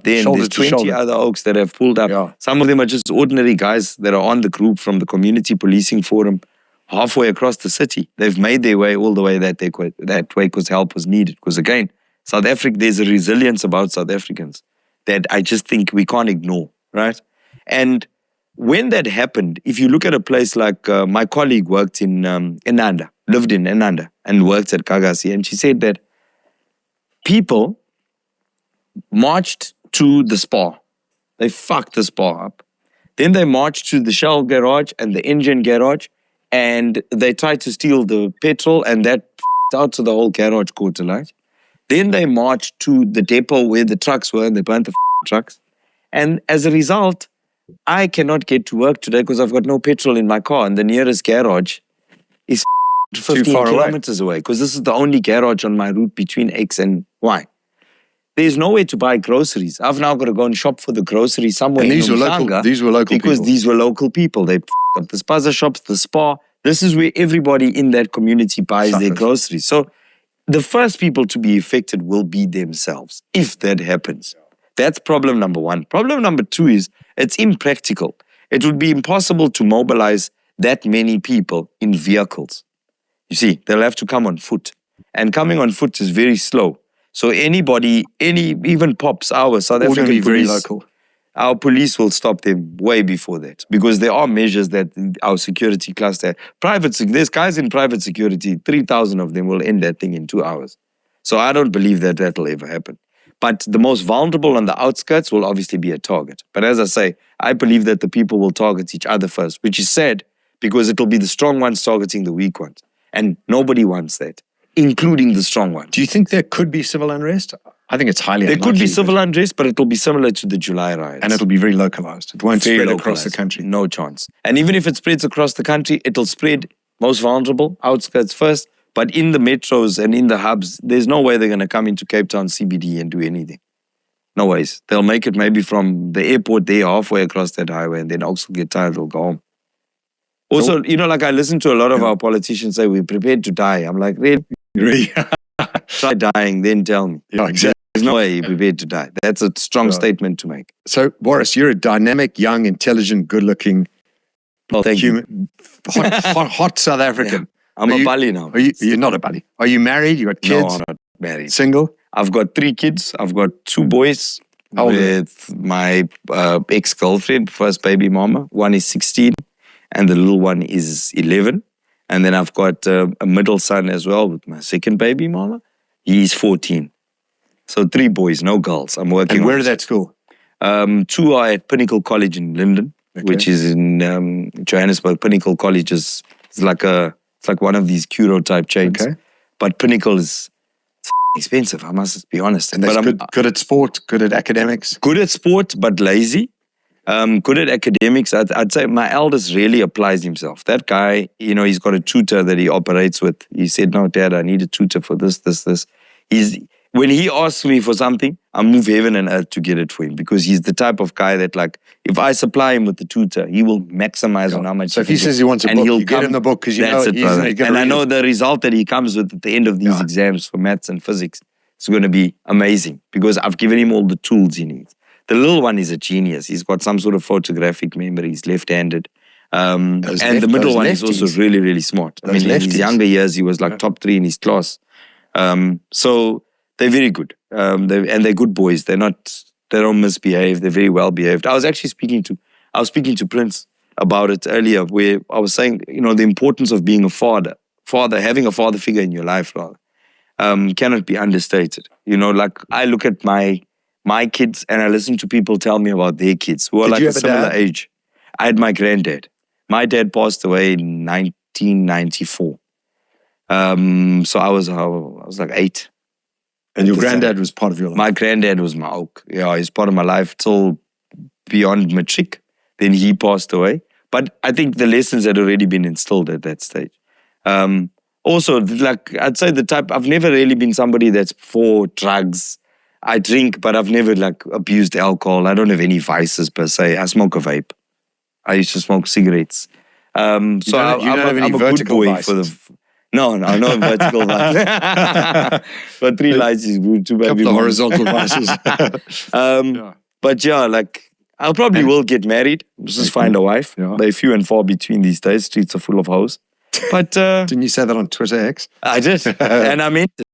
there, and there's 20 other oaks that have pulled up. Yeah. Some of them are just ordinary guys that are on the group from the Community Policing Forum halfway across the city. They've made their way all the way that way because help was needed. Because again, South Africa, there's a resilience about South Africans that I just think we can't ignore, right? And when that happened, if you look at a place like my colleague worked in Enanda, lived in Enanda and worked at Kagasi, and she said that people marched to the Spa. They fucked the Spa up. Then they marched to the Shell garage and the engine garage, and they tried to steal the petrol, and that out to the whole garage quarter light. Then they marched to the depot where the trucks were, and they burnt the trucks. And as a result, I cannot get to work today because I've got no petrol in my car, and the nearest garage is 15 kilometers away because this is the only garage on my route between X and Y. There's nowhere to buy groceries. I've now got to go and shop for the groceries somewhere in Umhlanga. These were local because people. These were local people. They up the spaza shops, the Spa. This is where everybody in that community buys their groceries. So the first people to be affected will be themselves, if that happens. That's problem number one. Problem number two is it's impractical. It would be impossible to mobilize that many people in vehicles. You see, they'll have to come on foot. And coming on foot is very slow. So anybody, even pops, our South African police, very local. Our police will stop them way before that because there are measures that our security cluster, there's guys in private security, 3,000 of them will end that thing in 2 hours. So I don't believe that that'll ever happen. But the most vulnerable on the outskirts will obviously be a target. But as I say, I believe that the people will target each other first, which is sad because it'll be the strong ones targeting the weak ones. And nobody wants that, including the strong ones. Do you think there could be civil unrest? I think it's highly unlikely. There could be civil unrest, but it'll be similar to the July riots. And it'll be very localized. It won't spread across the country. No chance. And even if it spreads across the country, it'll spread most vulnerable, outskirts first. But in the metros and in the hubs, there's no way they're going to come into Cape Town CBD and do anything. No ways. They'll make it maybe from the airport there halfway across that highway, and then Oaks will get tired, they'll go home. Also, like I listen to a lot of our politicians say, we're prepared to die. I'm like, really? Try dying, then tell me. Yeah, exactly. There's no way you're prepared to die. That's a strong statement to make. So, Warras, you're a dynamic, young, intelligent, good-looking, hot South African. Yeah. I'm a Bali now. You're not a Bali. Are you married? You got kids? No, I'm not married. Single? I've got 3 kids. I've got 2 boys with my ex-girlfriend, first baby mama. One is 16 and the little one is 11. And then I've got a middle son as well with my second baby mama. He's 14. So 3 boys, no girls. I'm working. And where is that school? 2 are at Pinnacle College in Linden, which is in Johannesburg. Pinnacle College is like one of these Curo type chains. Okay. But Pinnacle is expensive, I must be honest. And that's good at sport, good at academics? Good at sport, but lazy. Good at academics. I'd say my eldest really applies himself. That guy, he's got a tutor that he operates with. He said, no, Dad, I need a tutor for this. When he asks me for something, I move heaven and earth to get it for him because he's the type of guy that, like, if I supply him with the tutor, he will maximize on how much. So if he says he wants a book, you get him the book because you know he's going to. And I know the result that he comes with at the end of these exams for maths and physics is going to be amazing because I've given him all the tools he needs. The little one is a genius. He's got some sort of photographic memory. He's left-handed. And the middle one is also really, really smart. I mean, in his younger years, he was like top 3 in his class. So they're very good. They're good boys. They don't misbehave. They're very well behaved. I was speaking to Prince about it earlier, where I was saying, the importance of being a father, having a father figure in your life, rather, cannot be understated. Like I look at my kids and I listen to people tell me about their kids who are like a similar age. I had my granddad. My dad passed away in 1994. So I was like 8. And your granddad was part of your life? My granddad was my oak. Yeah, he's part of my life till beyond matric. Then he passed away. But I think the lessons had already been instilled at that stage. Also, like I'd say I've never really been somebody that's for drugs. I drink, but I've never abused alcohol. I don't have any vices per se. I smoke a vape. I used to smoke cigarettes. So I'm a good boy No, vertical vice. Got 3 lights, too bad. Couple of horizontal vices. But yeah, like, I'll probably will get married. Just find a wife. Yeah. They're few and far between these days. Streets are full of hoes. But Didn't you say that on Twitter X? I did. And I meant it.